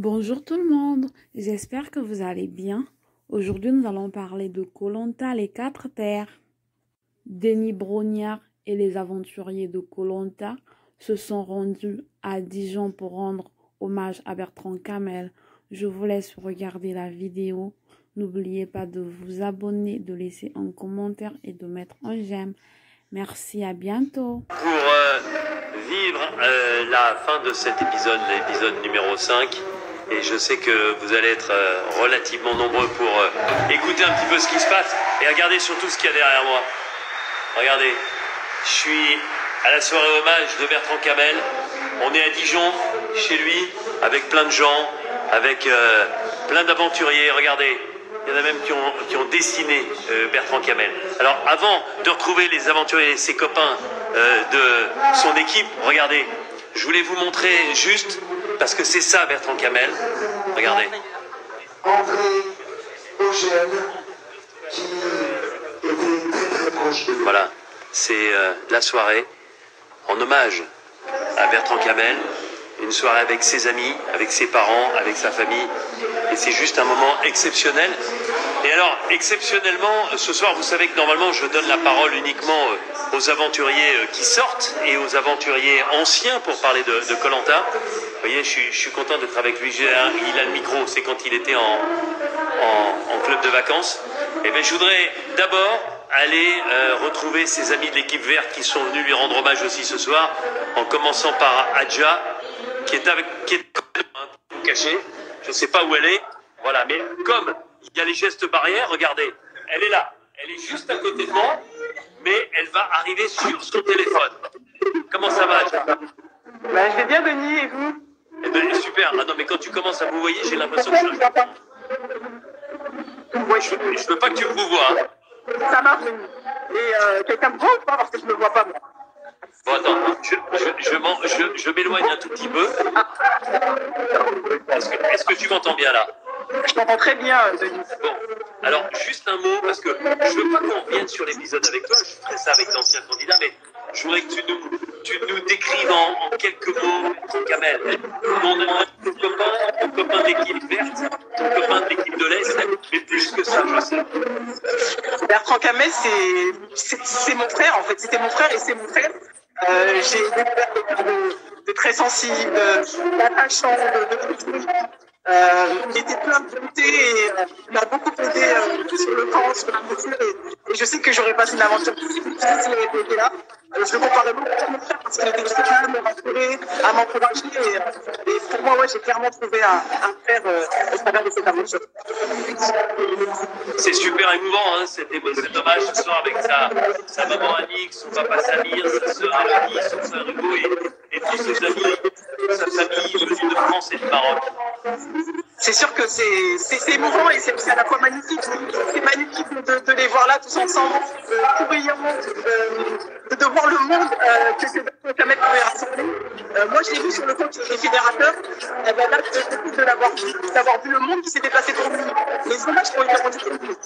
Bonjour tout le monde, j'espère que vous allez bien. Aujourd'hui, nous allons parler de koh Lanta, les quatre terres. Denis Brognard et les aventuriers de koh Lanta se sont rendus à Dijon pour rendre hommage à Bertrand Camel. Je vous laisse regarder la vidéo. N'oubliez pas de vous abonner, de laisser un commentaire et de mettre un j'aime. Merci, à bientôt. Pour vivre la fin de cet épisode, l'épisode numéro 5. Et je sais que vous allez être relativement nombreux pour écouter un petit peu ce qui se passe. Et regardez surtout ce qu'il y a derrière moi. Regardez, je suis à la soirée hommage de Bertrand Camel. On est à Dijon, chez lui, avec plein de gens, avec plein d'aventuriers. Regardez, il y en a même qui ont dessiné Bertrand Camel. Alors avant de retrouver les aventuriers et ses copains de son équipe, regardez, je voulais vous montrer juste, parce que c'est ça Bertrand Camel. Regardez. André Eugène, qui était très très proche de lui. Voilà, c'est la soirée en hommage à Bertrand Camel. Une soirée avec ses amis, avec ses parents, avec sa famille. Et c'est juste un moment exceptionnel. Et alors, exceptionnellement, ce soir, vous savez que normalement, je donne la parole uniquement aux aventuriers qui sortent et aux aventuriers anciens pour parler de koh Lanta. Vous voyez, je suis content d'être avec lui. Il a le micro, c'est quand il était en club de vacances. Et bien, je voudrais d'abord aller retrouver ses amis de l'équipe verte qui sont venus lui rendre hommage aussi ce soir, en commençant par Adja, qui est un peu cachée. Je ne sais pas où elle est. Voilà, mais comme il y a les gestes barrières, regardez, elle est là. Elle est juste à côté de moi, mais elle va arriver sur son téléphone. Comment ça va, Adja? Je vais bien, Denis, et vous? Eh ben, super. Ah non, mais quand tu commences à vous voyer, j'ai l'impression que je veux pas que tu me vois. Hein. Ça marche, Denis. Et quelqu'un me voit ou pas? Parce que je ne me vois pas, moi. Bon, attends, je m'éloigne un tout petit peu. Est-ce que tu m'entends bien là? Je t'entends très bien, Denis. Bon, alors juste un mot, parce que je veux pas qu'on revienne sur l'épisode avec toi, je ferai ça avec l'ancien candidat, mais je voudrais que tu nous décrives en quelques mots, Kamel, ton copain d'équipe verte, ton copain de l'équipe de l'Est, mais plus que ça, je sais. Bertrand Camel, c'est mon frère, en fait. C'était mon frère et c'est mon frère. J'ai découvert quelqu'un de très sensible, d'attachant, de profonde. Il était plein de beauté et il m'a beaucoup aidé sur le camp, sur la voiture. Et je sais que j'aurais passé une aventure difficile s'il avait été là. Je le comparais beaucoup à mon frère parce qu'il était très là à me rassurer, à m'encourager. Et pour moi, ouais, j'ai clairement trouvé un frère au travers de cette aventure. C'est super émouvant, hein, cet hommage ce soir avec sa maman Annick, son papa Samir, sa sœur Elodie, son frère Hugo et tous ses amis, sa famille venue de France et du Maroc. C'est sûr que c'est émouvant et c'est à la fois magnifique. C'est magnifique de les voir là tous ensemble, tout brillant, de voir le monde que Bertrand Camel pouvait rassembler. Moi, je l'ai vu sur le compte des fédérateurs. Là, d'avoir vu le monde qui s'est déplacé pour lui. Les images qui ont été rendues,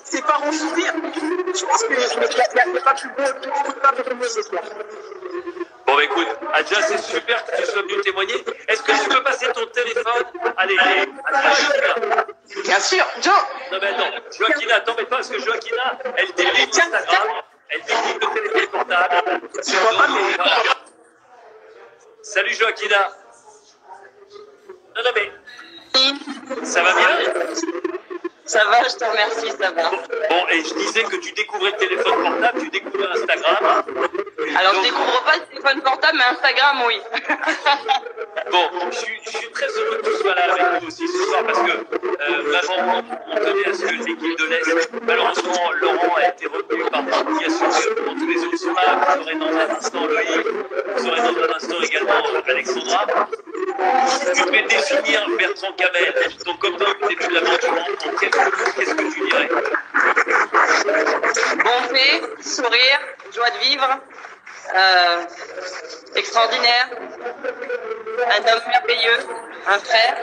ses parents sourire. Je pense qu'il n'y a pas plus beau ce soir. Bon, bah, écoute, Adja, c'est super que tu sois venu témoigner. Est-ce que tu peux passer ton téléphone? Allez, Adja. Bien sûr, Joe. Non, mais attends, Joaquina, t'embête pas parce que Joaquina, elle délivre Instagram, elle délivre le téléphone portable. Tu vois pas, mais. Salut, Joaquina. Non, mais. Ça va bien? Ça va, je te remercie, ça va. Bon, et je disais que tu découvrais le téléphone portable, tu découvrais Instagram. Alors, je découvre pas le téléphone portable, mais Instagram, oui. Bon, je suis très heureux que tu sois là avec nous aussi ce soir parce que vraiment, on tenait à ce que l'équipe de l'Est, malheureusement, Laurent a été retenu par des obligations pour tous les autres soirs. Vous aurez dans un instant Loïc, vous aurez dans un instant également Alexandra. Si tu devais définir Bertrand Camel, ton copain au début de l'aventure, en quelques mots, qu'est-ce que tu dirais? Bonté, sourire, joie de vivre, extraordinaire, un homme merveilleux, un frère,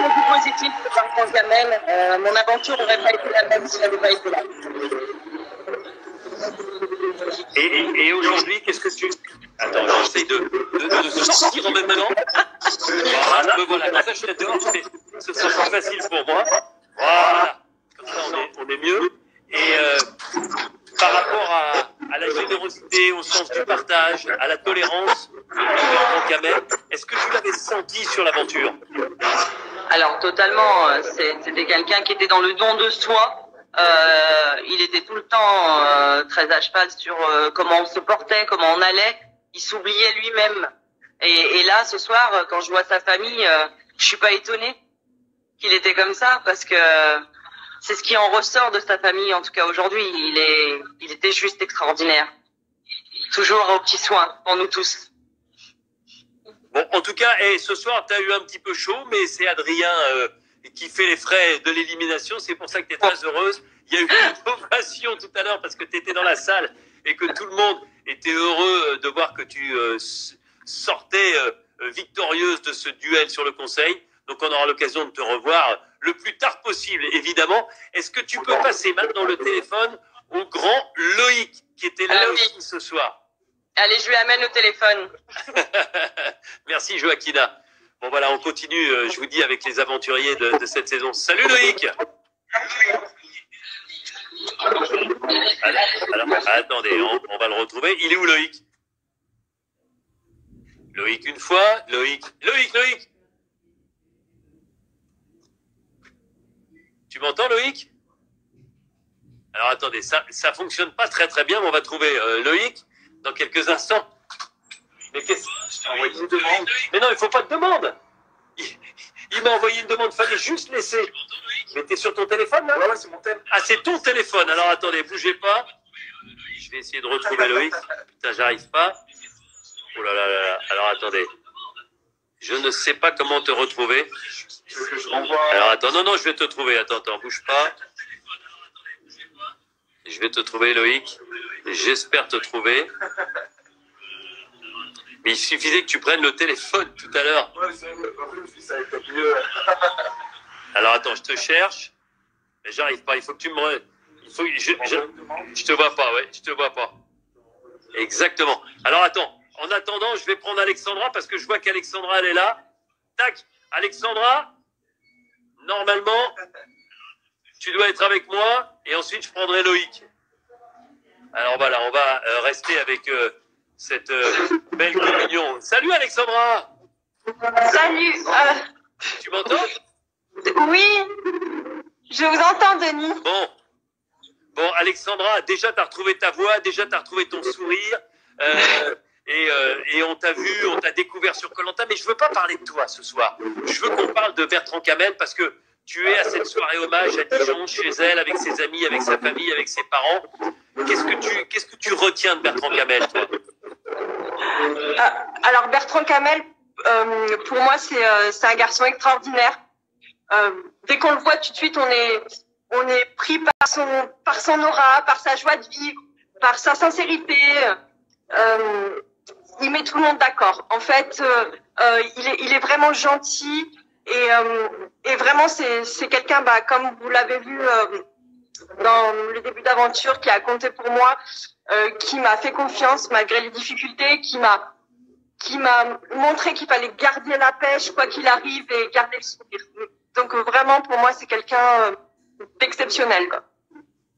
beaucoup positif pour Bertrand Camel. Mon aventure n'aurait pas été la même s'il n'avait pas été là. Et aujourd'hui, qu'est-ce que tu... Attends, j'essaye de sortir en même temps. Voilà, me voilà. Comme ça, je serai dehors, ce sera plus facile pour moi. Voilà. Comme ça, on est mieux. Et par rapport à la générosité, au sens du partage, à la tolérance de Bertrand Camel, est-ce que tu l'avais senti sur l'aventure? Alors totalement, c'était quelqu'un qui était dans le don de soi. Il était tout le temps très à cheval sur comment on se portait, comment on allait. Il s'oubliait lui-même. Et là, ce soir, quand je vois sa famille, je suis pas étonnée qu'il était comme ça, parce que c'est ce qui en ressort de sa famille, en tout cas aujourd'hui. Il était juste extraordinaire. Toujours aux petits soins pour nous tous. Bon, en tout cas, ce soir, tu as eu un petit peu chaud, mais c'est Adrien qui fait les frais de l'élimination. C'est pour ça que tu es très heureuse. Il y a eu une ovation tout à l'heure parce que tu étais dans la salle et que tout le monde était heureux de voir que tu sortais victorieuse de ce duel sur le conseil. Donc, on aura l'occasion de te revoir le plus tard possible, évidemment. Est-ce que tu peux passer maintenant le téléphone au grand Loïc qui était là aussi ce soir? Allez, je lui amène le téléphone. Merci Joaquina. Bon voilà, on continue, je vous dis, avec les aventuriers de cette saison. Salut Loïc. Alors, attendez, on va le retrouver. Il est où Loïc? Loïc une fois, Loïc. Tu m'entends Loïc? Alors attendez, ça fonctionne pas très bien, mais on va trouver Loïc dans quelques instants. Mais qu'est-ce que envoyé une demande? Mais non, il faut pas de demande. Il m'a envoyé une demande, fallait juste laisser. Mais t'es sur ton téléphone là? Ouais, c'est mon téléphone. Ah, c'est ton téléphone. Alors attendez, bougez pas. Je vais essayer de retrouver Loïc. Putain, j'arrive pas. Oh là là là là. Alors attendez. Je ne sais pas comment te retrouver. Alors attends, non, je vais te trouver. Attends, bouge pas. Je vais te trouver Loïc. J'espère te trouver. Mais il suffisait que tu prennes le téléphone tout à l'heure. Ouais, ça va être mieux. Alors attends, je te cherche. Mais j'arrive pas. Il faut que tu me... Je te vois pas, ouais. Je te vois pas. Exactement. Alors attends. En attendant, je vais prendre Alexandra parce que je vois qu'Alexandra, elle est là. Tac. Alexandra, normalement, tu dois être avec moi. Et ensuite, je prendrai Loïc. Alors voilà, on va rester avec cette belle communion. Salut Alexandra. Salut. Tu m'entends? Oui, je vous entends, Denis. Bon, Alexandra, déjà tu as retrouvé ta voix, déjà tu as retrouvé ton sourire, et on t'a vu, on t'a découvert sur Koh Lanta, mais je veux pas parler de toi ce soir. Je veux qu'on parle de Bertrand Camel parce que tu es à cette soirée hommage à Dijon, chez elle, avec ses amis, avec sa famille, avec ses parents. Qu'est-ce que tu retiens de Bertrand Camel, toi? Alors Bertrand Camel, pour moi, c'est un garçon extraordinaire. Dès qu'on le voit, tout de suite, on est pris par son aura, par sa joie de vivre, par sa sincérité. Il met tout le monde d'accord. En fait, il est vraiment gentil et vraiment c'est quelqu'un, comme vous l'avez vu dans le début d'aventure, qui a compté pour moi, qui m'a fait confiance malgré les difficultés, qui m'a montré qu'il fallait garder la pêche quoi qu'il arrive et garder le sourire. Donc vraiment pour moi c'est quelqu'un d'exceptionnel, quoi.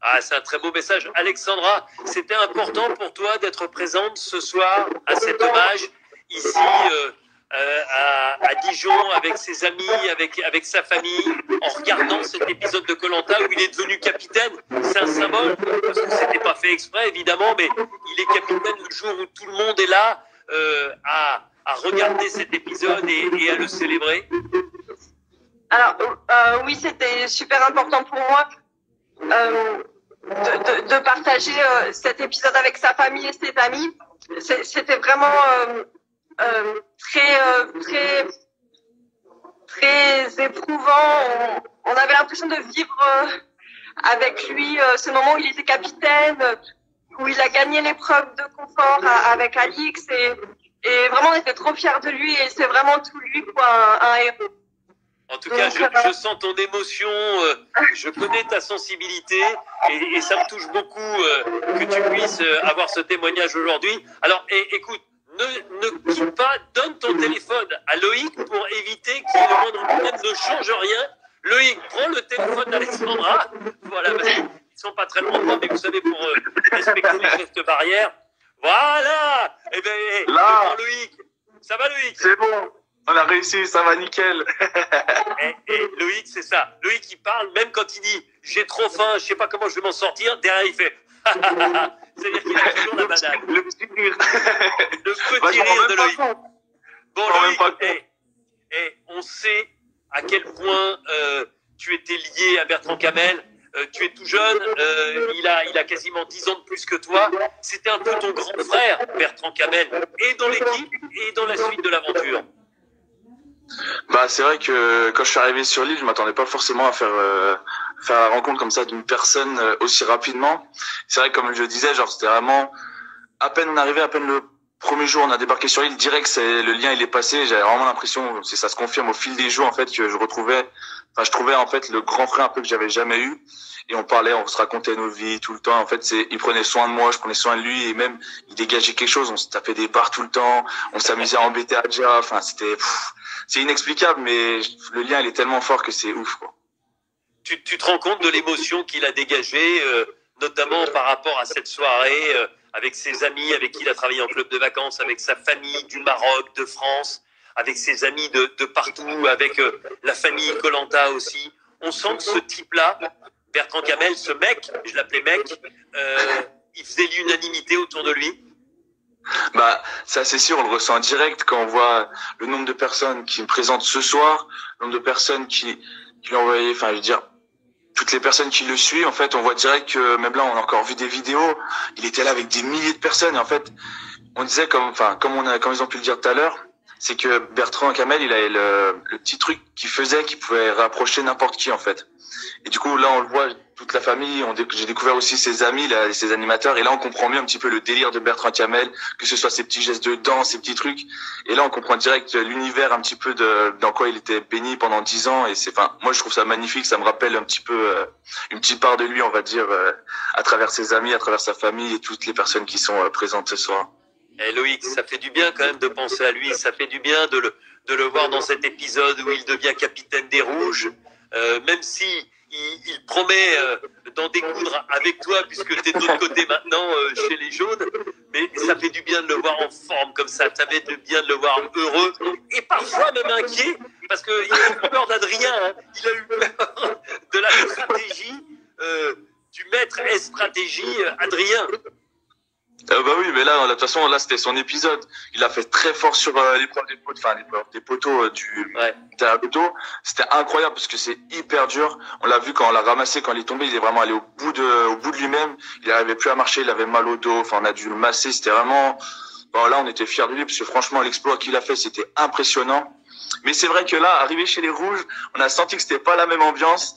Ah, c'est un très beau message. Alexandra, c'était important pour toi d'être présente ce soir à cet hommage ici à Dijon avec ses amis, avec sa famille, en regardant cet épisode de Koh Lanta où il est devenu capitaine. C'est un symbole parce que c'était pas fait exprès évidemment, mais il est capitaine le jour où tout le monde est là à regarder cet épisode et à le célébrer. Alors oui, c'était super important pour moi. De partager cet épisode avec sa famille et ses amis. C'était vraiment très éprouvant. On avait l'impression de vivre avec lui ce moment où il était capitaine, où il a gagné l'épreuve de confort avec Alix et vraiment on était trop fiers de lui et c'est vraiment tout lui, quoi, un héros. En tout cas, je sens ton émotion, je connais ta sensibilité et ça me touche beaucoup que tu puisses avoir ce témoignage aujourd'hui. Alors, écoute, ne quitte pas, donne ton téléphone à Loïc pour éviter qu'il ne moindre problème ne change rien. Loïc, prends le téléphone d'Alexandra. Voilà, ils sont pas très loin de moi, mais vous savez, pour respecter les gestes barrières. Voilà. Eh bien, là, Loïc. Ça va, Loïc? C'est bon. On a réussi, ça va nickel. Et Loïc, c'est ça. Loïc, il parle, même quand il dit « j'ai trop faim, je sais pas comment je vais m'en sortir », derrière, il fait « c'est-à-dire qu'il a toujours la banane. Le petit rire. Le petit rire de Loïc. Bon, Loïc, on sait à quel point tu étais lié à Bertrand Camel. Tu es tout jeune, il a quasiment 10 ans de plus que toi. C'était un peu ton grand frère, Bertrand Camel, et dans l'équipe et dans la suite de l'aventure. Bah, c'est vrai que quand je suis arrivé sur l'île, je m'attendais pas forcément à faire la rencontre comme ça d'une personne aussi rapidement. C'est vrai que comme je disais, genre c'était vraiment à peine on arrivait, à peine le premier jour on a débarqué sur l'île, direct le lien il est passé. J'avais vraiment l'impression, ça se confirme au fil des jours en fait que je trouvais en fait le grand frère un peu que j'avais jamais eu. Et on parlait, on se racontait nos vies tout le temps. En fait, il prenait soin de moi, je prenais soin de lui, et même il dégageait quelque chose. On se tapait des barres tout le temps, on s'amusait à embêter Adja. Enfin, c'est inexplicable, mais le lien il est tellement fort que c'est ouf, quoi. Tu te rends compte de l'émotion qu'il a dégagée, notamment par rapport à cette soirée, avec ses amis, avec qui il a travaillé en club de vacances, avec sa famille du Maroc, de France, avec ses amis de partout, avec la famille Koh Lanta aussi. On sent que ce type-là, Bertrand Camel, ce mec, je l'appelais mec, il faisait l'unanimité autour de lui. Bah, ça c'est sûr, on le ressent en direct quand on voit le nombre de personnes qui me présentent ce soir, le nombre de personnes qui lui ont envoyé, enfin je veux dire, toutes les personnes qui le suivent, en fait, on voit direct que même là, on a encore vu des vidéos, il était là avec des milliers de personnes, et en fait, on disait comme ils ont pu le dire tout à l'heure, c'est que Bertrand Camel, il avait le petit truc qu'il faisait, qui pouvait rapprocher n'importe qui, en fait. Et du coup, là, on le voit, toute la famille, j'ai découvert aussi ses amis, là, ses animateurs, et là, on comprend mieux un petit peu le délire de Bertrand Camel, que ce soit ses petits gestes de danse, ses petits trucs. Et là, on comprend direct l'univers un petit peu dans quoi il était béni pendant 10 ans. Et moi, je trouve ça magnifique. Ça me rappelle un petit peu une petite part de lui, on va dire, à travers ses amis, à travers sa famille et toutes les personnes qui sont présentes ce soir. Eh Loïc, ça fait du bien quand même de penser à lui. Ça fait du bien de le voir dans cet épisode où il devient capitaine des Rouges, même si il promet d'en découdre avec toi puisque tu es de l'autre côté maintenant chez les Jaunes, mais ça fait du bien de le voir en forme comme ça, ça fait du bien de le voir heureux et parfois même inquiet parce qu'il a eu peur d'Adrien, hein. Il a eu peur de la stratégie du maître et stratégie Adrien. Bah oui, mais là, de toute façon, là, c'était son épisode. Il a fait très fort sur l'épreuve des poteaux derrière le poteau. C'était incroyable parce que c'est hyper dur. On l'a vu quand on l'a ramassé, quand il est tombé, il est vraiment allé au bout de lui-même. Il n'arrivait plus à marcher, il avait mal au dos. Enfin, on a dû le masser. C'était vraiment, bon, là, on était fiers de lui parce que franchement, l'exploit qu'il a fait, c'était impressionnant. Mais c'est vrai que là, arrivé chez les Rouges, on a senti que c'était pas la même ambiance.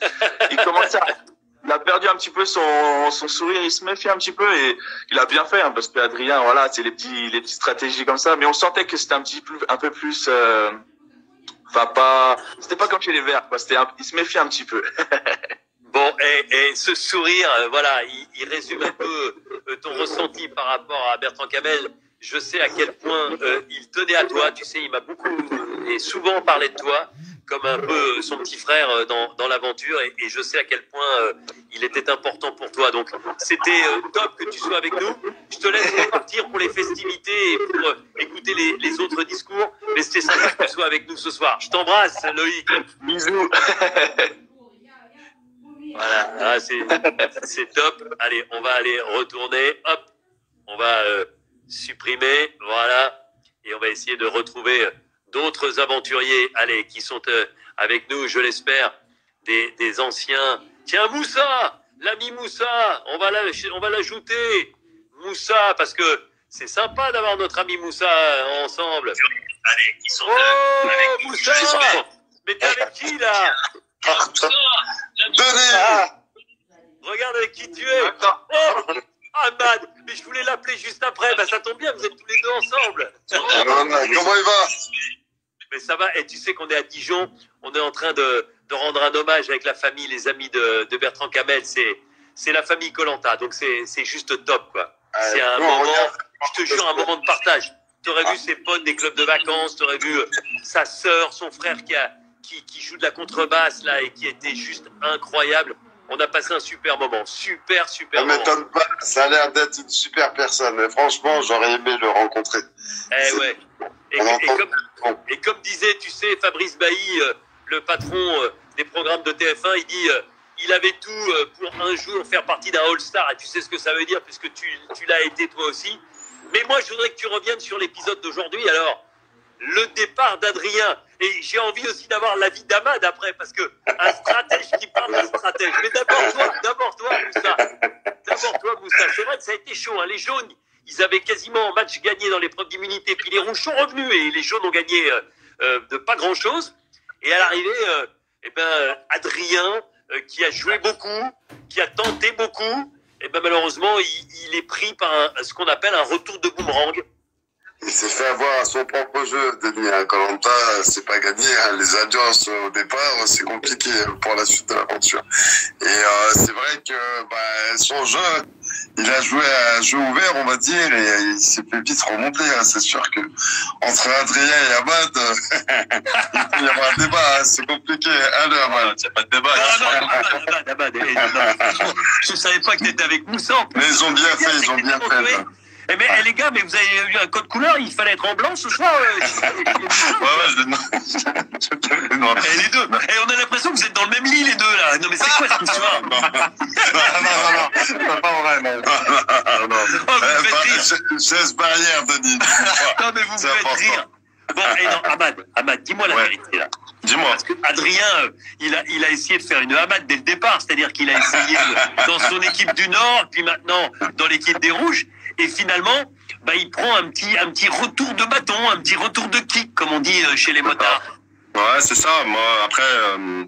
Il a perdu un petit peu son sourire, il se méfie un petit peu et il a bien fait, hein, parce que Adrien, voilà, c'est les petites stratégies comme ça, mais on sentait que c'était un peu plus, c'était pas comme chez les Verts, quoi, il se méfie un petit peu. Bon, et ce sourire, voilà, il résume un peu ton ressenti par rapport à Bertrand Camel. Je sais à quel point il tenait à toi, tu sais, il m'a beaucoup et souvent parlé de toi, comme un peu son petit frère dans l'aventure, et je sais à quel point il était important pour toi. Donc, c'était top que tu sois avec nous. Je te laisse repartir pour les festivités et pour écouter les autres discours, mais c'était sympa que tu sois avec nous ce soir. Je t'embrasse, Loïc. Bisous. Voilà, c'est top. Allez, on va aller retourner. Hop, on va supprimer, voilà, et on va essayer de retrouver d'autres aventuriers, allez, qui sont avec nous, je l'espère, des anciens. Tiens, Moussa, l'ami Moussa, on va l'ajouter, Moussa, parce que c'est sympa d'avoir notre ami Moussa ensemble. Allez, qui sont avec Moussa, mais t'es avec qui là? Moussa, regarde avec qui tu es. Oh, Ahmad, mais je voulais l'appeler juste après. Bah ça tombe bien, vous êtes tous les deux ensemble. Comment il va? Mais ça va, et tu sais qu'on est à Dijon, on est en train de rendre un hommage avec la famille, les amis de Bertrand Camel. C'est la famille Koh Lanta, donc c'est juste top, quoi. C'est un moment, je te jure, un moment de partage. T'aurais vu ses potes des clubs de vacances, t'aurais vu sa sœur, son frère qui joue de la contrebasse là et qui était juste incroyable. On a passé un super moment, super Ça moment. m'étonne pas, ça a l'air d'être une super personne. Et franchement, j'aurais aimé le rencontrer. Eh ouais. Et comme disait, tu sais, Fabrice Bailly, le patron des programmes de TF1, il dit il avait tout pour un jour faire partie d'un All-Star. Et tu sais ce que ça veut dire puisque tu l'as été toi aussi. Mais moi, je voudrais que tu reviennes sur l'épisode d'aujourd'hui. Alors, le départ d'Adrien. Et j'ai envie aussi d'avoir l'avis d'Amad après, parce que un stratège qui parle d'un stratège. Mais d'abord toi, Moussa. C'est vrai que ça a été chaud. Hein. Les jaunes, ils avaient quasiment un match gagné dans l'épreuve d'immunité. Puis les rouges sont revenus et les jaunes ont gagné de pas grand-chose. Et à l'arrivée, Adrien, qui a joué beaucoup, qui a tenté beaucoup, et ben malheureusement, il est pris par ce qu'on appelle un retour de boomerang. Il s'est fait avoir à son propre jeu, Denis. Koh-Lanta, c'est pas gagné. Hein. Les alliances au départ, c'est compliqué pour la suite de l'aventure. Et c'est vrai que son jeu, il a joué à jeu ouvert, on va dire, et il s'est fait vite remonter. Hein. C'est sûr que entre Adrien et Amad, il y aura un débat. Hein. C'est compliqué. Allez, Amad, il n'y a pas de débat. Je savais pas que tu étais avec Moussa. Mais ils ont bien fait, ils ont bien fait. Eh mais les gars, mais vous avez eu un code couleur, il fallait être en blanc ce soir. Je le demande. Et les deux. Et on a l'impression que vous êtes dans le même lit les deux là. Non mais c'est quoi cette histoire? Non, c'est pas vrai, non. Oh, vous me faites rire. Geste barrière, Denis. Non mais vous me faites rire. Bon, et non, Amad, dis-moi la vérité là. Dis-moi. Parce que Adrien, il a essayé de faire une Amad dès le départ, c'est-à-dire qu'il a essayé dans son équipe du Nord, puis maintenant dans l'équipe des Rouges. Et finalement, il prend un petit retour de bâton, un petit retour de kick, comme on dit chez les motards. Ouais, c'est ça. Moi, après,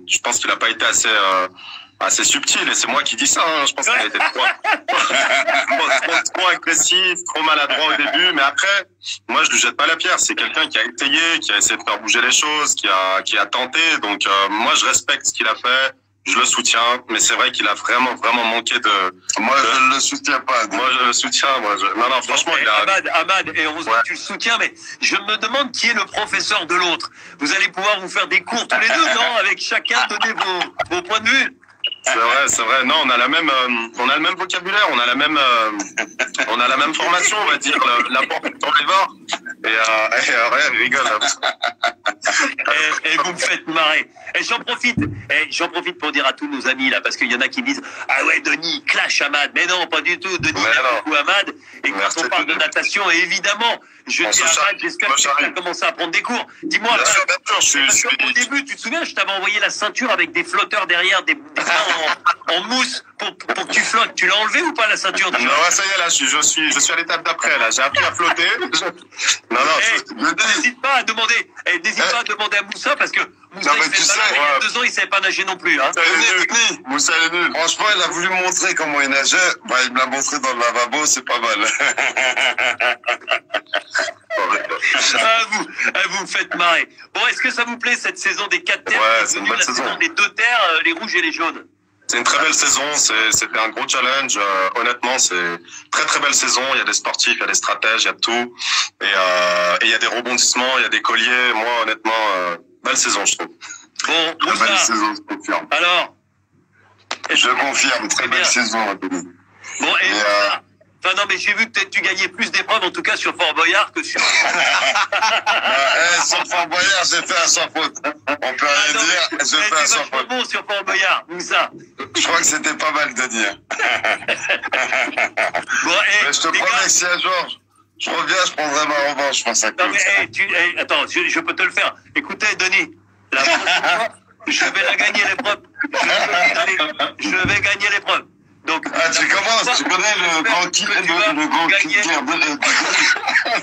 je pense qu'il a pas été assez subtil. Et c'est moi qui dis ça. Hein. Je pense qu'il a été trop agressif, trop maladroit au début. Mais après, moi, je lui jette pas la pierre. C'est quelqu'un qui a étayé, qui a essayé de faire bouger les choses, qui a tenté. Donc, moi, je respecte ce qu'il a fait. Je le soutiens, mais c'est vrai qu'il a vraiment manqué de... Moi, je ne le soutiens pas. Moi, je le soutiens. Non, franchement, il a... Amad, et heureusement que tu le soutiens, mais je me demande qui est le professeur de l'autre. Vous allez pouvoir vous faire des cours tous les deux, non? Avec chacun donner vos points de vue. C'est vrai. Non, on a le même vocabulaire, on a la même formation, on va dire, la porte dans les bords. Il rigole. Et vous me faites marrer. Et j'en profite pour dire à tous nos amis là, parce qu'il y en a qui disent ah ouais Denis clash Amad, mais non pas du tout. Denis aime beaucoup Amad. Et quand on parle de natation, évidemment, je dis à Amad, j'espère que tu as commencé à prendre des cours. Dis-moi, au début, tu te souviens, je t'avais envoyé la ceinture avec des flotteurs derrière, des en mousse pour que tu flottes. Tu l'as enlevé ou pas la ceinture déjà? Non, ça y est là, je suis à l'étape d'après là. J'ai appris à flotter. N'hésite pas à demander à Moussa parce que Moussa, il y a 2 ans, il savait pas nager non plus. Hein. Moussa est nul. Franchement, il a voulu montrer comment il nageait. Il me l'a montré dans le lavabo, c'est pas mal. Vous me faites marrer. Bon, est-ce que ça vous plaît cette saison des 4 terres? C'est une bonne saison. Des 2 terres, les rouges et les jaunes. C'est une très belle saison, c'était un gros challenge. Honnêtement, c'est très belle saison. Il y a des sportifs, il y a des stratèges, il y a de tout. Et il y a des rebondissements, il y a des colliers. Moi, honnêtement, belle saison, je trouve. Bon, Moussa, belle saison, je confirme. Alors je confirme, très belle saison, Anthony. Bon, et enfin, non, mais j'ai vu que tu gagnais plus d'épreuves, en tout cas sur Fort Boyard, que sur... Sur Fort Boyard, j'ai fait un sans faute. On peut rien dire, j'ai fait un sans faute. Bon sur Fort Boyard, Moussa. Je crois que c'était pas mal de dire. Mais je te promets que si un jour je reviens, je prendrai ma revanche face à Claude. Non, mais attends, je peux te le faire. Écoutez, Denis, la prochaine fois, je vais la gagner l'épreuve. Je vais gagner l'épreuve. Donc, tu commences, tu connais le grand kick, le grand kick.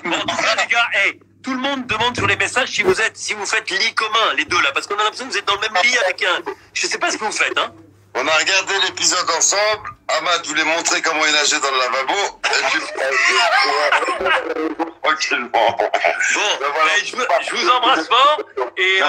Bon, les gars, tout le monde demande sur les messages si vous faites lit commun, les deux là, parce qu'on a l'impression que vous êtes dans le même lit avec un. Je sais pas ce que vous faites, hein. On a regardé l'épisode ensemble. Amad voulait montrer comment il nageait dans le lavabo. Tranquillement. Bon, je vous embrasse fort et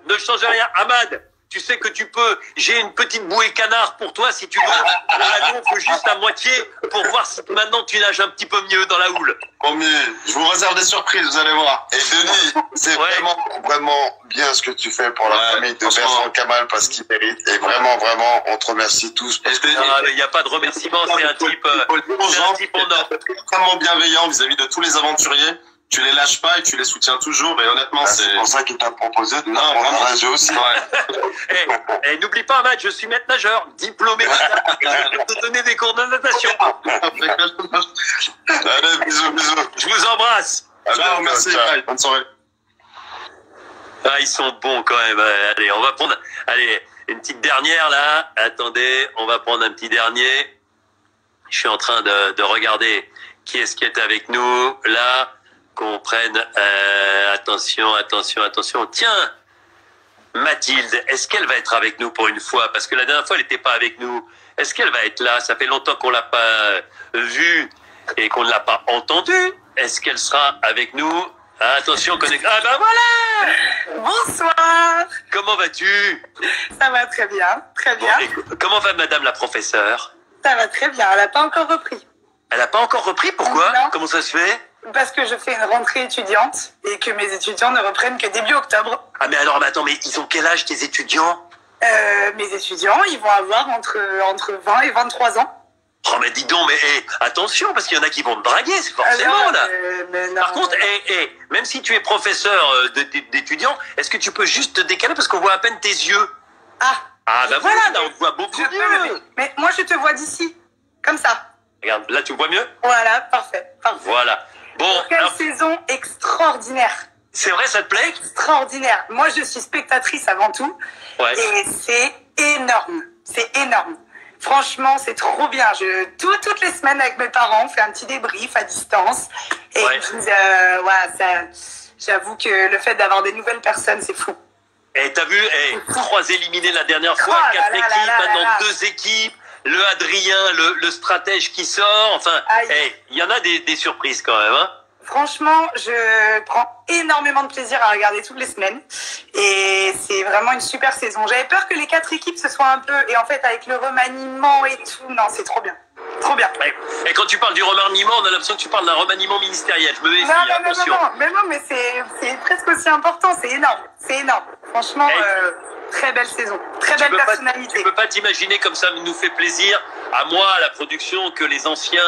ne changez rien. Amad, Tu sais que tu peux, j'ai une petite bouée canard pour toi si tu veux. On la gonfle juste à moitié pour voir si maintenant tu nages un petit peu mieux dans la houle. Promis, je vous réserve des surprises, vous allez voir. Et Denis, c'est vraiment bien ce que tu fais pour la famille de Bertrand Kamal parce qu'il mérite. Et vraiment, on te remercie tous. Il n'y a pas de remerciement, c'est un type en or. Extrêmement bienveillant vis-à-vis de tous les aventuriers. Tu les lâches pas et tu les soutiens toujours. Et honnêtement, c'est pour ça qu'il t'a proposé de nager aussi. Et n'oublie pas, Matt, je suis maître nageur, diplômé. Je vais te donner des cours de natation. Allez, bisous. Je vous embrasse. Ciao, merci. Bye, bonne soirée. Ah, ils sont bons quand même. Allez, on va prendre. Allez, une petite dernière là. Attendez, on va prendre un petit dernier. Je suis en train de regarder qui est-ce qui est avec nous là. Qu'on prenne. Attention. Tiens, Mathilde, est-ce qu'elle va être avec nous pour une fois? Parce que la dernière fois, elle n'était pas avec nous. Est-ce qu'elle va être là? Ça fait longtemps qu'on l'a pas vue et qu'on ne l'a pas entendue. Est-ce qu'elle sera avec nous? Attention, connecte. Ah ben voilà! Bonsoir. Comment vas-tu? Ça va très bien, très bien. Bon, comment va madame la professeure? Ça va très bien, elle n'a pas encore repris. Elle n'a pas encore repris? Pourquoi? Non. Comment ça se fait? Parce que je fais une rentrée étudiante et que mes étudiants ne reprennent que début octobre. Ah mais alors, attends, mais ils ont quel âge tes étudiants? Mes étudiants, ils vont avoir entre 20 et 23 ans. Oh mais dis donc, mais attention, parce qu'il y en a qui vont te draguer, c'est forcément là. Non, Par contre, même si tu es professeur d'étudiants, est-ce que tu peux juste te décaler parce qu'on voit à peine tes yeux? Ah ben voilà, là on te voit beaucoup mieux. Mais moi je te vois d'ici, comme ça. Regarde, là tu me vois mieux? Voilà, parfait. Voilà. Bon, quelle saison extraordinaire. C'est vrai, ça te plaît? Extraordinaire. Moi je suis spectatrice avant tout. Ouais. Et c'est énorme. C'est énorme. Franchement, c'est trop bien. Toutes les semaines avec mes parents, on fait un petit débrief à distance. Et j'avoue que le fait d'avoir des nouvelles personnes, c'est fou. Et t'as vu, 3 éliminés la dernière fois, 4 équipes, maintenant 2 équipes, le Adrien, le stratège qui sort, enfin, il y en a des surprises quand même, hein. Franchement, je prends énormément de plaisir à regarder toutes les semaines et c'est vraiment une super saison. J'avais peur que les 4 équipes se soient un peu, et en fait avec le remaniement et tout, non, c'est trop bien. Trop bien. Et quand tu parles du remaniement, on a l'impression que tu parles d'un remaniement ministériel. Je me méfie, attention. Non, mais c'est presque aussi important, c'est énorme. C'est énorme. Franchement, très belle saison, très belle personnalité. Tu peux pas t'imaginer comme ça nous fait plaisir, à moi, à la production, que les anciens,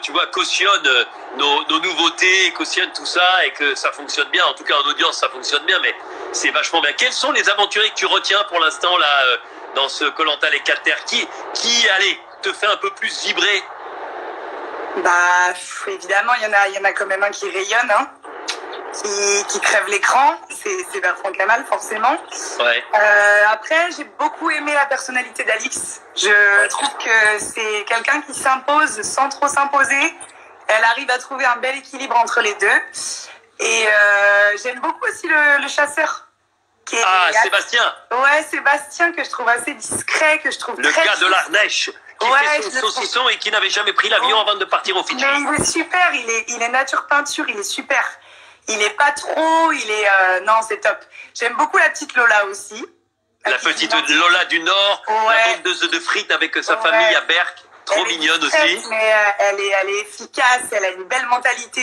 tu vois, cautionnent nos nouveautés, cautionnent tout ça et que ça fonctionne bien. En tout cas, en audience, ça fonctionne bien, mais c'est vachement bien. Quels sont les aventuriers que tu retiens pour l'instant là dans ce Koh-Lanta les 4 terres qui, allez, te fait un peu plus vibrer? Bah, évidemment, il y en a quand même un qui rayonne, hein, qui crève l'écran. C'est Bertrand Kamal, forcément. Ouais. Après, j'ai beaucoup aimé la personnalité d'Alix. Je trouve que c'est quelqu'un qui s'impose sans trop s'imposer. Elle arrive à trouver un bel équilibre entre les deux. Et j'aime beaucoup aussi le chasseur. Sébastien. Ouais, Sébastien, que je trouve assez discret, que je trouve le gars de l'Ardèche, qui fait son saucisson et qui n'avait jamais pris l'avion avant de partir au Fidji. Mais il est super, il est nature peinture, il est super. Il est pas trop, non, c'est top. J'aime beaucoup la petite Lola aussi. La petite Lola du Nord, la vendeuse de frites avec sa famille à Berck. Trop mignonne aussi. Mais elle est efficace, elle a une belle mentalité,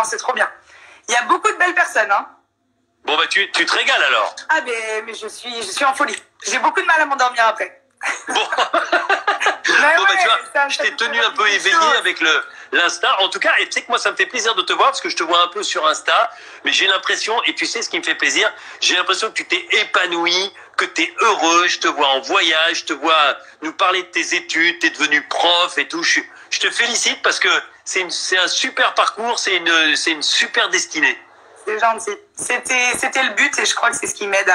c'est trop bien. Il y a beaucoup de belles personnes, hein. Bon bah tu te régales alors. Ah mais je suis en folie. J'ai beaucoup de mal à m'endormir après. Bon. Tu vois, je t'ai tenu un peu éveillé avec l'Insta. En tout cas, et tu sais que moi ça me fait plaisir de te voir parce que je te vois un peu sur Insta, mais j'ai l'impression, et tu sais ce qui me fait plaisir, j'ai l'impression que tu t'es épanoui, que tu es heureux, je te vois en voyage, je te vois nous parler de tes études, tu es devenu prof et tout. Je te félicite parce que c'est un super parcours, c'est une super destinée. C'est gentil. C'était le but et je crois que c'est ce qui m'aide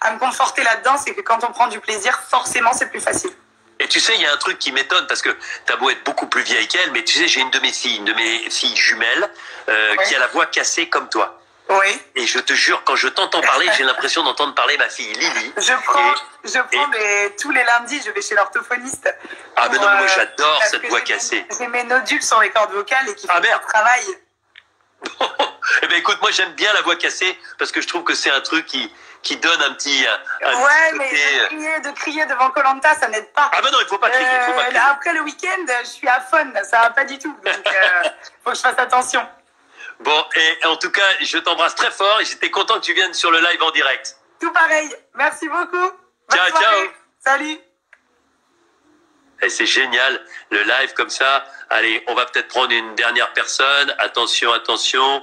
à me conforter là-dedans, c'est que quand on prend du plaisir, forcément, c'est plus facile. Et tu sais, il y a un truc qui m'étonne parce que t'as beau être beaucoup plus vieille qu'elle, mais tu sais, j'ai une de mes filles jumelles qui a la voix cassée comme toi. Oui. Et je te jure, quand je t'entends parler, j'ai l'impression d'entendre parler ma fille Lily. Je prends tous les lundis, je vais chez l'orthophoniste. Ah mais non, moi j'adore cette voix cassée. J'ai mes nodules sur les cordes vocales et qui font le travail. Eh ben écoute, moi j'aime bien la voix cassée parce que je trouve que c'est un truc qui donne un petit Ouais, petit mais côté... de crier devant Koh-Lanta, ça n'aide pas. Ah ben non, il faut pas crier. Faut pas crier. Après le week-end, je suis à fond, ça va pas du tout. Donc, faut que je fasse attention. Bon, et en tout cas, je t'embrasse très fort et j'étais content que tu viennes sur le live en direct. Tout pareil. Merci beaucoup. Bonne Ciao, soirée. ciao. Salut. Et c'est génial, le live comme ça. Allez, on va peut-être prendre une dernière personne. Attention, attention.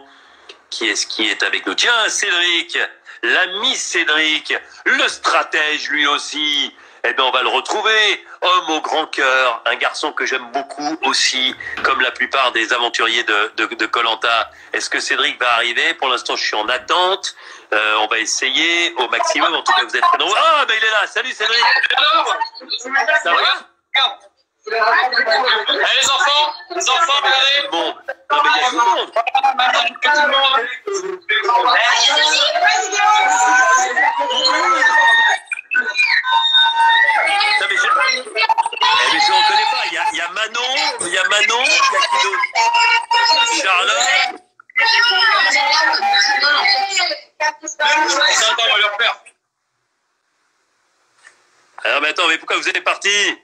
Qui est-ce qui est avec nous? Tiens, Cédric, l'ami Cédric, le stratège lui aussi. Eh bien, on va le retrouver. Homme au grand cœur, un garçon que j'aime beaucoup aussi, comme la plupart des aventuriers de Koh-Lanta. Est-ce que Cédric va arriver? Pour l'instant, je suis en attente. On va essayer au maximum. En tout cas, vous êtes très nombreux. Ah, ben il est là. Salut Cédric. Alors, Ça va? allez les enfants, regardez. Tout le monde. Non, mais il y a tout le monde. Tout le monde. Non, mais je ne reconnais pas. Il y a Manon, il y a qui d'autre? Charlotte. Attends, on va leur faire. Alors, mais attends, mais pourquoi vous êtes partis?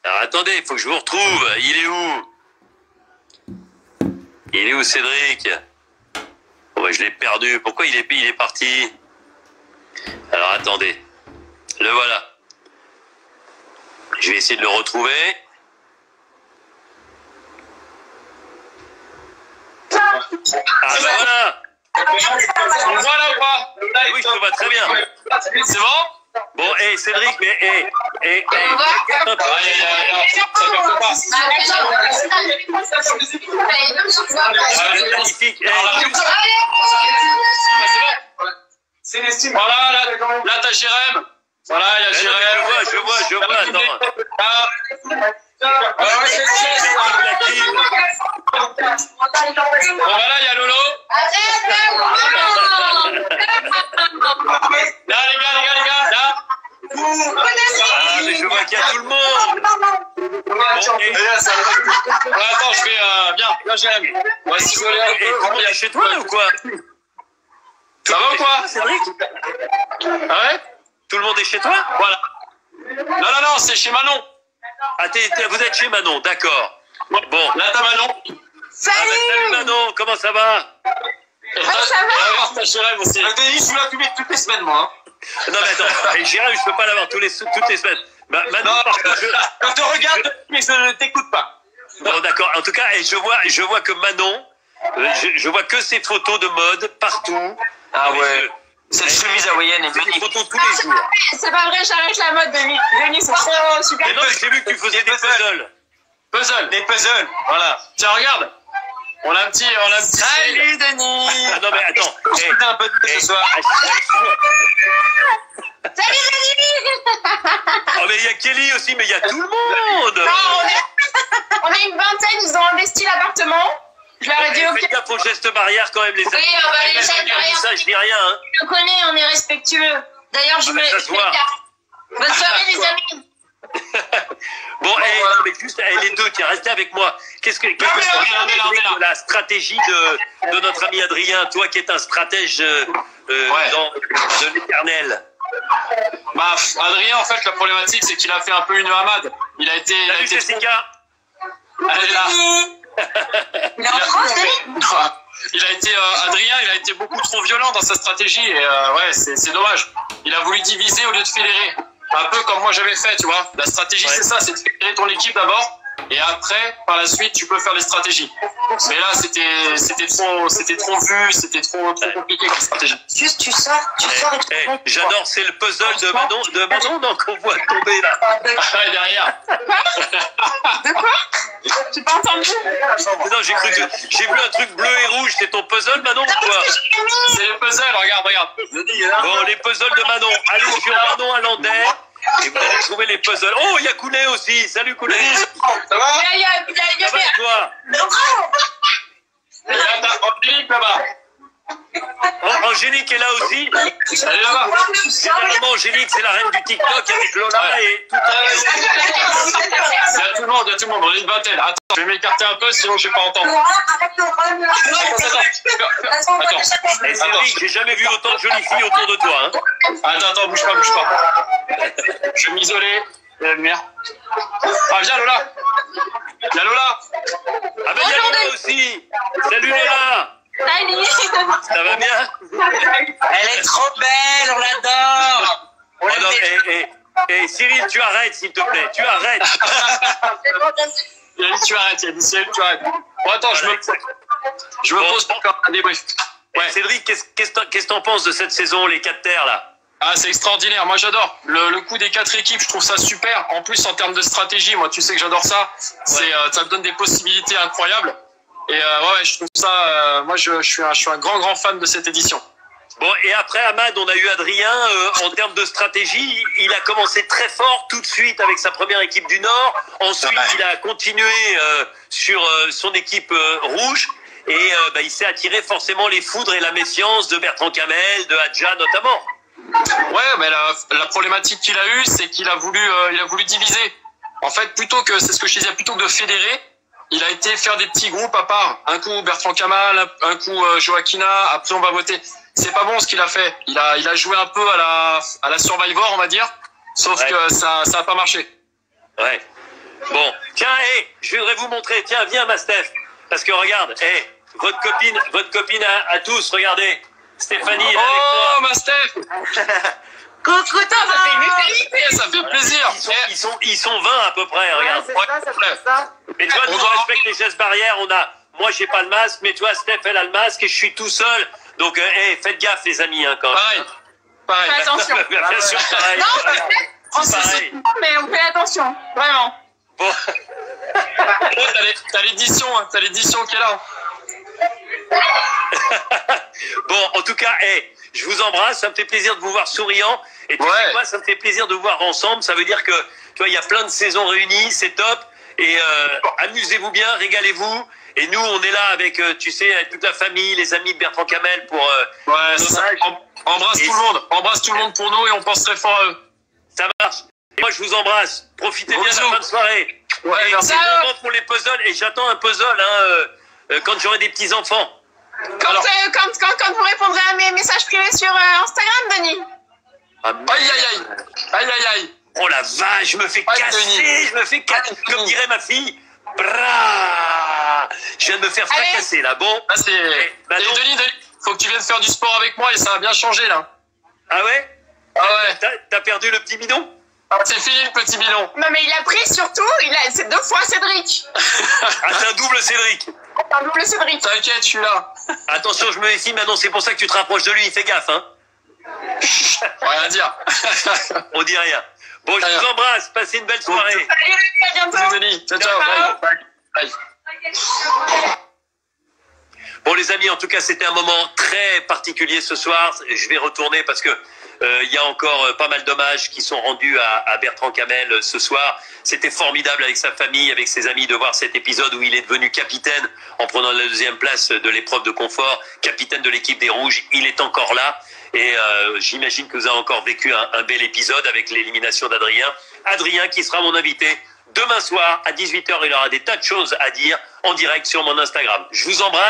Alors, attendez, il faut que je vous retrouve. Il est où? Il est où, Cédric? Oh, bah, je l'ai perdu. Pourquoi il est parti? Alors, attendez. Le voilà. Je vais essayer de le retrouver. Ah, bah voilà. On le voit là ou pas? Oui, je te vois très bien. C'est bon? Bon, hé, Cédric, mais magnifique. C'est l'estime. Voilà, là t'as Jérém. Voilà, il y a Jérém. Je vois. Attends. Bon, voilà, il y a Lolo. Là, les gars, là. Ah, mais je vois qu'il y a tout le monde. Attends, je vais... Viens, Jérém. On va s'isoler un peu. Tout le monde est chez toi, ou quoi? Ça va ou quoi, Cédric? Ah ouais? Tout le monde est chez toi? Voilà. Non, c'est chez Manon. Ah, vous êtes chez Manon, d'accord. Bon. Là, t'as Manon. Salut Manon, comment ça va? Ça va? T'as Jérém aussi. Denis, je suis là toutes les semaines, moi. Non, mais attends, et Jérém, je peux pas l'avoir toutes les semaines. Manon, Non, par contre, je te regarde, mais je ne t'écoute pas. Bon, d'accord. En tout cas, je vois que Manon, je vois que ses photos de mode partout. Ah ouais. Cette chemise hawaïenne est C'est des magnifique. photos tous les jours. C'est pas vrai, j'arrête la mode, Denis, c'est trop super. Mais non, j'ai vu que tu faisais des puzzles. Des puzzles. Voilà. Tiens, regarde. On a un petit. Salut Denis. Ah non, mais attends. On un peu de ce soir. Salut, Oh, mais il y a Kelly aussi, mais il y a tout le monde. on est une vingtaine, ils ont investi l'appartement. Je leur ai dit, ok. Faites gaffe au geste barrière quand même, les amis. Oui, on va les gestes barrières. Ça, je dis rien. Hein. Je connais, on est respectueux. D'ailleurs, je me. Ça se voit. Bonne soirée, les amis. Bon, non, mais juste les deux, tiens, restez avec moi. Qu'est-ce que on est là. de la stratégie de notre ami Adrien, toi qui es un stratège de l'éternel? Bah, Adrien, en fait, la problématique, c'est qu'il a fait un peu une hamade. Il a été. Salut Jessica. Elle est là. Il est en France, Denis? Adrien, il a été beaucoup trop violent dans sa stratégie et ouais, c'est dommage. Il a voulu diviser au lieu de fédérer. Un peu comme moi j'avais fait, tu vois. La stratégie, c'est ça, c'est de fédérer ton équipe d'abord et après, par la suite, tu peux faire des stratégies. Mais là, c'était trop vu, c'était trop compliqué comme stratégie. Juste, tu sors et tu J'adore, c'est le puzzle de Manon, non, qu'on voit tomber là. Ah, et derrière. De quoi? J'ai pas entendu. Non, j'ai cru que j'ai vu un truc bleu et rouge, c'est ton puzzle Manon ou quoi? C'est le puzzle, regarde. Bon, les puzzles de Manon. Allez sur Manon Alandais et vous allez trouver les puzzles. Oh, il y a Kounet aussi. Salut Kounet. Ça va? Ça va et toi? Philippe là-bas. Angélique Angélique est là aussi. Salut là-bas. Généralement, Angélique, c'est la reine du TikTok avec Lola et tout Il y a tout le monde, on est une vingtaine. Attends, je vais m'écarter un peu, sinon je vais pas entendre. Attends. Et Cédric, j'ai jamais vu autant de jolies filles autour de toi. Hein. Attends, bouge pas. Je vais m'isoler. La lumière. Ah, viens Lola. Viens Lola. Ah ben, il y a Lola aussi. Salut Lola. Salut. Ça va bien? Elle est trop belle, on l'adore. Oh non, et Cyril, tu arrêtes s'il te plaît. Tu arrêtes. Il a dit tu arrêtes, tu arrêtes. Bon, attends, je me pose pour faire un débrief. Ouais. Cédric, qu'est-ce que t'en penses de cette saison, les 4 terres là? Ah, c'est extraordinaire. Moi, j'adore. Le coup des 4 équipes, je trouve ça super. En plus, en termes de stratégie, moi, tu sais que j'adore ça. Ça me donne des possibilités incroyables. Et ouais, je trouve ça. Moi, je suis un grand fan de cette édition. Bon, et après, Ahmad, on a eu Adrien. En termes de stratégie, il a commencé très fort tout de suite avec sa première équipe du Nord. Ensuite, il a continué sur son équipe rouge. Et il s'est attiré forcément les foudres et la méfiance de Bertrand Camel, de Hadja notamment. Ouais, mais la problématique qu'il a eue, c'est qu'il a voulu diviser. En fait, c'est ce que je disais, plutôt que de fédérer, il a été faire des petits groupes à part. Un coup Bertrand Kamal, un coup Joaquina, après on va voter. C'est pas bon ce qu'il a fait. Il a joué un peu à la Survivor, on va dire. Sauf que ça a pas marché. Ouais. Bon, tiens, je voudrais vous montrer. Tiens, viens, ma Steph. Parce que regarde, votre copine à tous, regardez. Stéphanie, elle est avec moi. Ma Steph. Coucou Thomas. Ça fait plaisir. Ils sont 20 à peu près, regarde. Ça fait ça. Mais toi, nous, on respecte les gestes barrières. Moi, j'ai pas le masque, mais toi, Steph, elle a le masque et je suis tout seul. Donc, faites gaffe, les amis, hein, quand même. Pareil. Fais attention. Bien sûr, pareil. Non, on se soutient, mais on fait attention, vraiment. Bon. T'as l'édition qui est là. Bon, en tout cas, je vous embrasse. Ça me fait plaisir de vous voir souriant. Et tu sais quoi, ça me fait plaisir de vous voir ensemble. Ça veut dire que, tu vois, il y a plein de saisons réunies. C'est top. Et amusez-vous bien, régalez-vous. Et nous, on est là avec, tu sais, avec toute la famille, les amis de Bertrand Camel pour... Embrasse tout le monde. Embrasse tout le monde pour nous et on pense très fort à eux. Ça marche. Et moi, je vous embrasse. Profitez bien de la fin de soirée. Ouais, et merci. c'est le moment pour les puzzles. Et j'attends un puzzle quand j'aurai des petits-enfants. Quand vous répondrez à mes messages privés sur Instagram, Denis. Aïe. Oh la vache, je me fais casser, comme dirait ma fille. Bra. Je viens de me faire fracasser là. Bon. Et Denis, faut que tu viennes faire du sport avec moi et ça a bien changé là. Ah ouais? Ah ouais. T'as perdu le petit bidon? C'est fini le petit bidon. Non mais il a pris surtout, c'est 2 fois Cédric. Ah, c'est un double Cédric. Un double Cédric. T'inquiète, je suis là. Attention, je me méfie maintenant, c'est pour ça que tu te rapproches de lui, fais gaffe, hein. Rien à dire. On dit rien. Bon, je vous embrasse, passez une belle soirée. Salut, à bientôt. Salut Denis, ciao. Bye. Bon les amis, en tout cas c'était un moment très particulier ce soir. Je vais retourner parce que il y a encore pas mal d'hommages qui sont rendus à Bertrand Camel ce soir. C'était formidable avec sa famille, avec ses amis de voir cet épisode où il est devenu capitaine en prenant la 2e place de l'épreuve de confort, capitaine de l'équipe des Rouges. Il est encore là et j'imagine que vous avez encore vécu un bel épisode avec l'élimination d'Adrien. Adrien qui sera mon invité demain soir à 18h. Il aura des tas de choses à dire en direct sur mon Instagram. Je vous embrasse.